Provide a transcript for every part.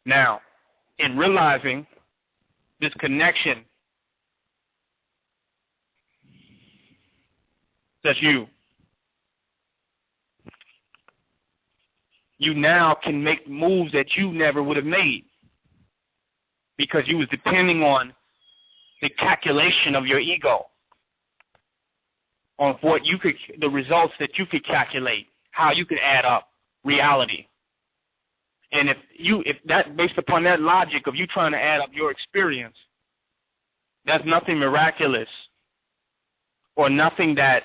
Now, in realizing this connection that you now can make moves that you never would have made because you was depending on the calculation of your ego, on what you could, the results that you could calculate, how you could add up reality. And if that, based upon that logic of you trying to add up your experience, that's nothing miraculous or nothing that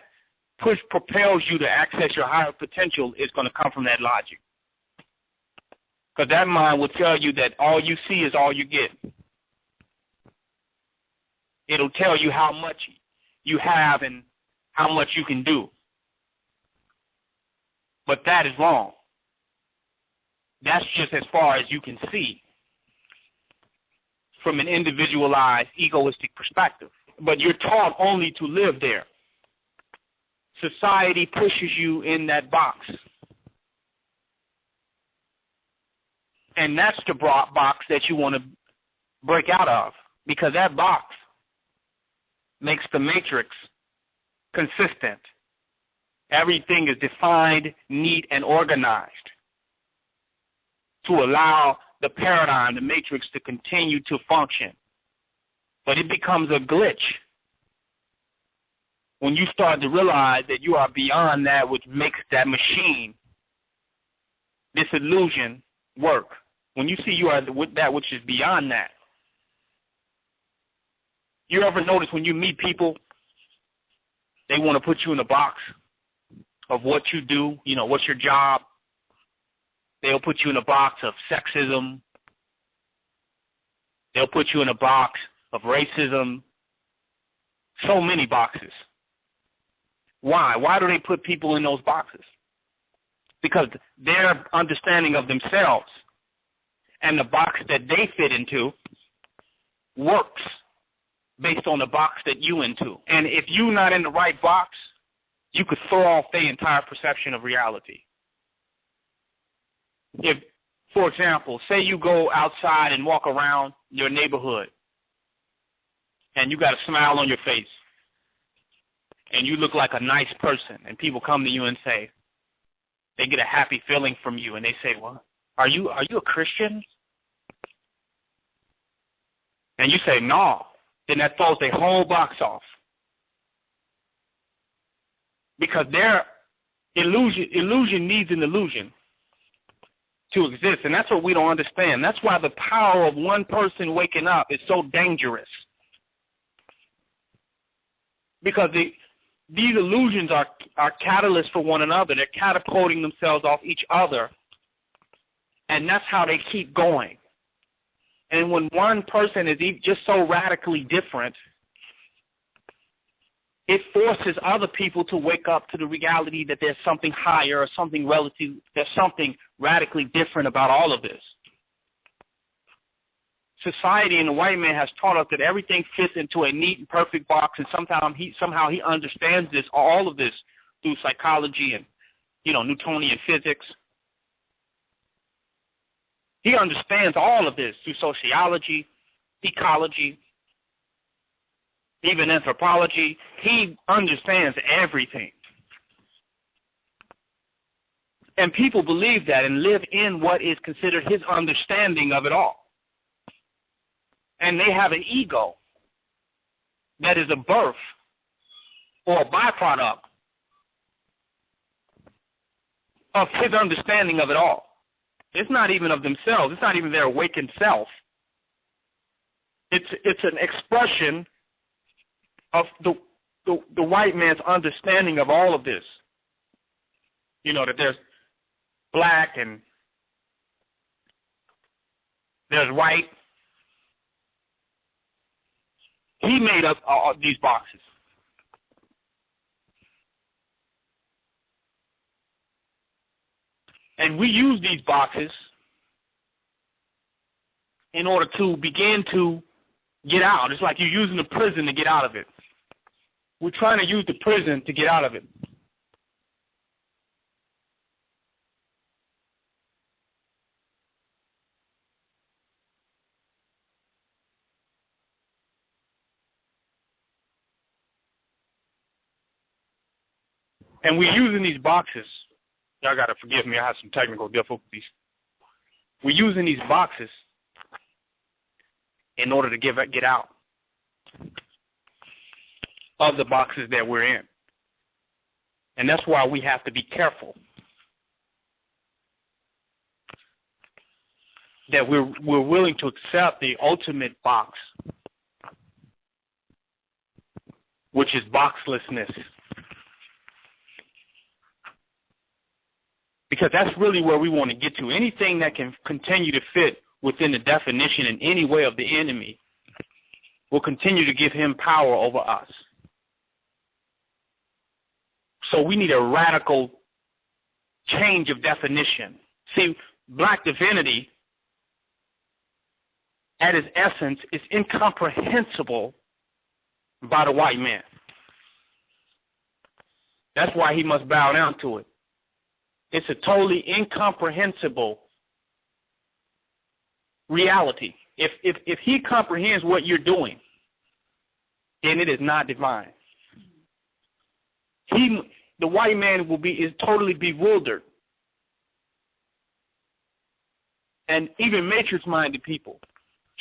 propels you to access your higher potential is going to come from that logic. Because that mind will tell you that all you see is all you get. It'll tell you how much you have and how much you can do. But that is wrong. That's just as far as you can see from an individualized, egoistic perspective. But you're taught only to live there. Society pushes you in that box. And that's the box that you want to break out of, because that box makes the matrix consistent. Everything is defined, neat, and organized to allow the paradigm, the matrix, to continue to function. But it becomes a glitch when you start to realize that you are beyond that which makes that machine, this illusion, work. When you see you are that which is beyond that. You ever notice when you meet people, they want to put you in a box of what you do, what's your job? They'll put you in a box of sexism. They'll put you in a box of racism. So many boxes. Why? Why do they put people in those boxes? Because their understanding of themselves and the box that they fit into works based on the box that you into. And if you're not in the right box, you could throw off their entire perception of reality. If, for example, say you go outside and walk around your neighborhood and you got a smile on your face and you look like a nice person, and people come to you and say, they get a happy feeling from you, and they say, well, are you a Christian? And you say, no. Then that throws their whole box off. Because their illusion needs an illusion to exist, and that's what we don't understand. That's why the power of one person waking up is so dangerous. Because these illusions are catalysts for one another. They're catapulting themselves off each other, and that's how they keep going. And when one person is just so radically different, it forces other people to wake up to the reality that there's something higher or something relative, there's something radically different about all of this. Society and the white man has taught us that everything fits into a neat and perfect box, and somehow he understands this, all of this, through psychology and, Newtonian physics. He understands all of this through sociology, ecology, even anthropology. He understands everything. And people believe that and live in what is considered his understanding of it all. And they have an ego that is a birth or a byproduct of his understanding of it all. It's not even of themselves. It's not even their awakened self. It's an expression of the white man's understanding of all of this. That there's black and there's white. He made up these boxes. And we use these boxes in order to begin to get out. It's like you're using a prison to get out of it. We're trying to use the prison to get out of it. And we're using these boxes. Y'all got to forgive me. I have some technical difficulties. We're using these boxes in order to get out of the boxes that we're in. And that's why we have to be careful that we're willing to accept the ultimate box, which is boxlessness. Because that's really where we want to get to. Anything that can continue to fit within the definition in any way of the enemy will continue to give him power over us. So we need a radical change of definition. See, black divinity, at its essence, is incomprehensible by the white man. That's why he must bow down to it. It's a totally incomprehensible reality. If he comprehends what you're doing, then it is not divine. The white man is totally bewildered. And even matrix-minded people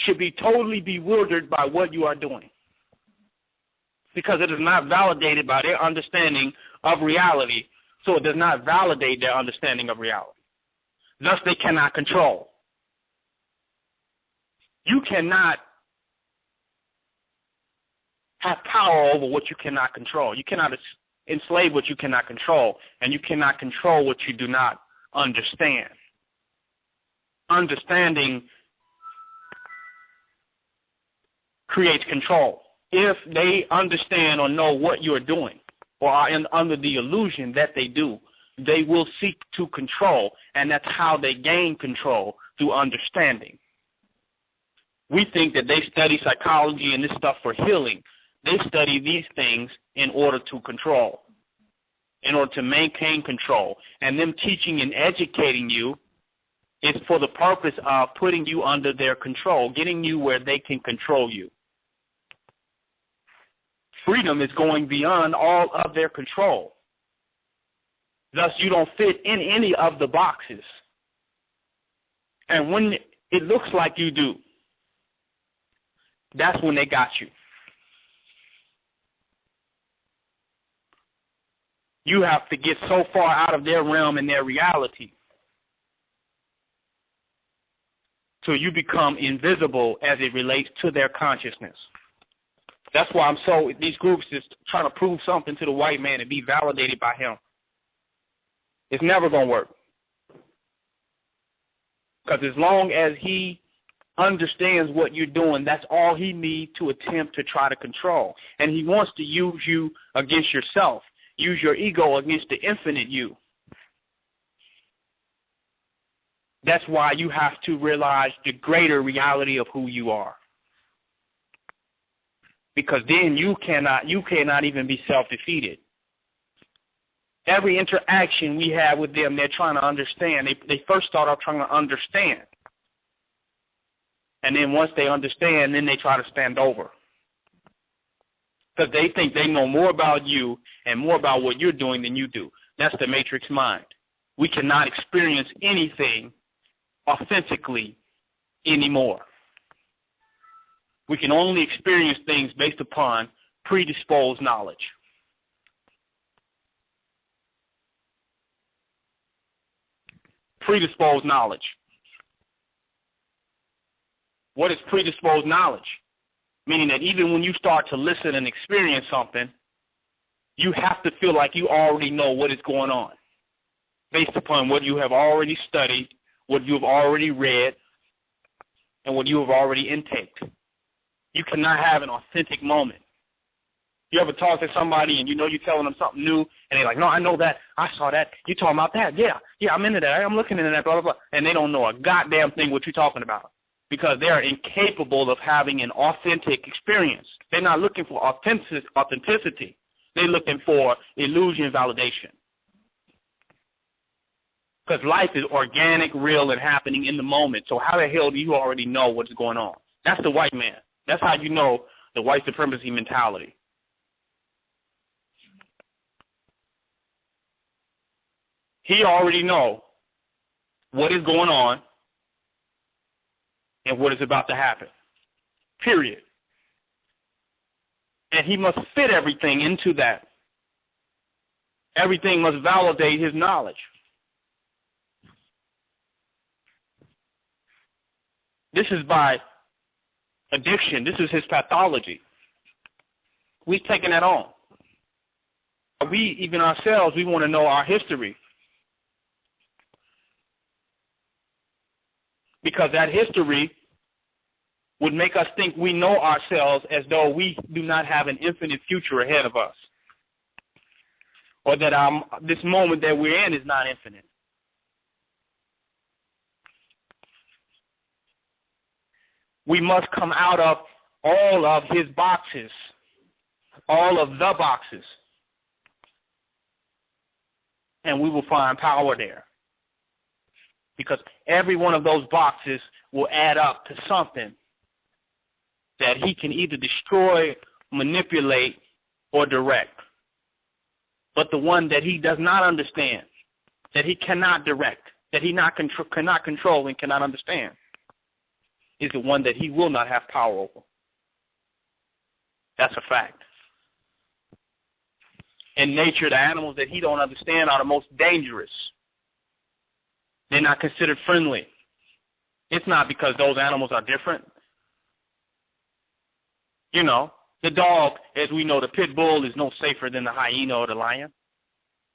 should be totally bewildered by what you are doing, because it is not validated by their understanding of reality, so it does not validate their understanding of reality. Thus, they cannot control. You cannot have power over what you cannot control. You cannot enslave what you cannot control, and you cannot control what you do not understand. Understanding creates control. If they understand or know what you're doing, or are under the illusion that they do, they will seek to control, and that's how they gain control, through understanding. We think that they study psychology and this stuff for healing. They study these things in order to control, in order to maintain control. And them teaching and educating you is for the purpose of putting you under their control, getting you where they can control you. Freedom is going beyond all of their control. Thus, you don't fit in any of the boxes. And when it looks like you do, that's when they got you. You have to get so far out of their realm and their reality till you become invisible as it relates to their consciousness. That's why these groups is trying to prove something to the white man and be validated by him. It's never going to work. Because as long as he understands what you're doing, that's all he needs to attempt to try to control. And he wants to use you against yourself, use your ego against the infinite you. That's why you have to realize the greater reality of who you are. Because then you cannot even be self-defeated. Every interaction we have with them, they're trying to understand. They first start off trying to understand. And then once they understand, then they try to stand over. Because they think they know more about you and more about what you're doing than you do. That's the matrix mind. We cannot experience anything authentically anymore. We can only experience things based upon predisposed knowledge. Predisposed knowledge. What is predisposed knowledge? Meaning that even when you start to listen and experience something, you have to feel like you already know what is going on, based upon what you have already studied, what you have already read, and what you have already intaked. You cannot have an authentic moment. You ever talk to somebody and you know you're telling them something new, and they're like, no, I know that. I saw that. You talking about that? Yeah, I'm into that. I'm looking into that, blah, blah, blah. And they don't know a goddamn thing what you're talking about, because they are incapable of having an authentic experience. They're not looking for authenticity. They're looking for illusion validation. Because life is organic, real, and happening in the moment. So how the hell do you already know what's going on? That's the white man. That's how you know the white supremacy mentality. He already knows what is going on and what is about to happen. Period. And he must fit everything into that. Everything must validate his knowledge. This is by addiction. This is his pathology. We've taken that on. We, even ourselves, we want to know our history. Because that history would make us think we know ourselves as though we do not have an infinite future ahead of us. Or that this moment that we're in is not infinite. We must come out of all of his boxes, all of the boxes, and we will find power there. Because every one of those boxes will add up to something that he can either destroy, manipulate, or direct. But the one that he does not understand, that he cannot direct, that he cannot control and cannot understand, is the one that he will not have power over. That's a fact. In nature, the animals that he don't understand are the most dangerous. They're not considered friendly. It's not because those animals are different. You know, the dog, as we know, the pit bull is no safer than the hyena or the lion.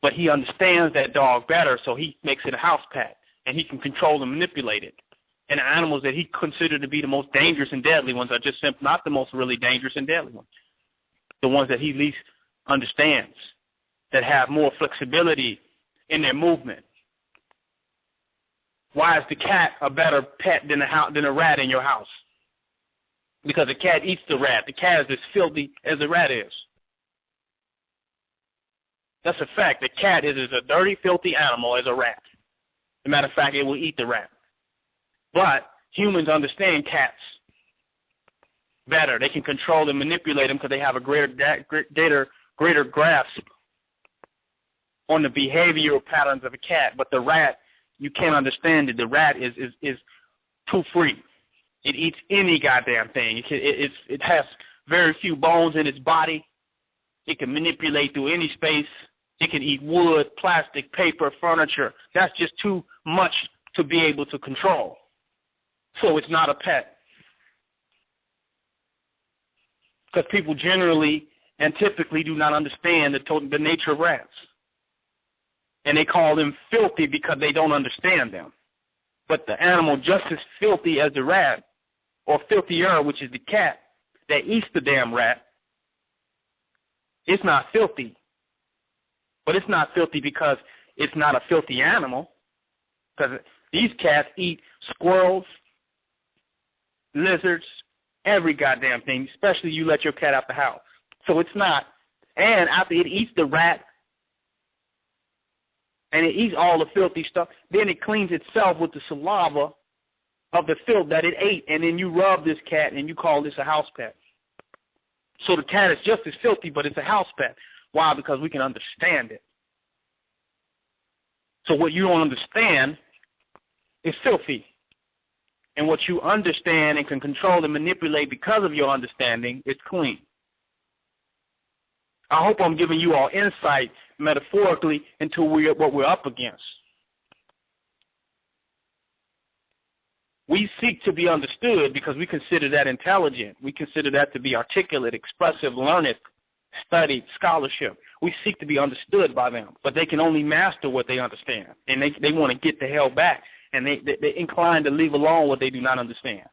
But he understands that dog better, so he makes it a house pet, and he can control and manipulate it. And the animals that he considered to be the most dangerous and deadly ones are just simply not the most really dangerous and deadly ones. The ones that he least understands, that have more flexibility in their movement. Why is the cat a better pet than a rat in your house? Because the cat eats the rat. The cat is as filthy as the rat is. That's a fact. The cat is as a dirty, filthy animal as a rat. As a matter of fact, it will eat the rat. But humans understand cats better. They can control and manipulate them because they have a greater grasp on the behavioral patterns of a cat. But the rat, you can't understand it. The rat is too free. It eats any goddamn thing. It has very few bones in its body. It can manipulate through any space. It can eat wood, plastic, paper, furniture. That's just too much to be able to control. So it's not a pet. Because people generally and typically do not understand the nature of rats. And they call them filthy because they don't understand them. But the animal just as filthy as the rat, or filthier, which is the cat that eats the damn rat, it's not filthy. But it's not filthy because it's not a filthy animal. Because these cats eat squirrels, lizards, every goddamn thing, especially you let your cat out the house. So it's not. And after it eats the rat, and it eats all the filthy stuff, then it cleans itself with the saliva of the filth that it ate, and then you rub this cat and you call this a house pet. So the cat is just as filthy, but it's a house pet. Why? Because we can understand it. So what you don't understand is filthy. And what you understand and can control and manipulate because of your understanding is clean. I hope I'm giving you all insight metaphorically into what we're up against. We seek to be understood because we consider that intelligent. We consider that to be articulate, expressive, learned, studied, scholarship. We seek to be understood by them, but they can only master what they understand. And they want to get the hell back, and they're inclined to leave alone what they do not understand.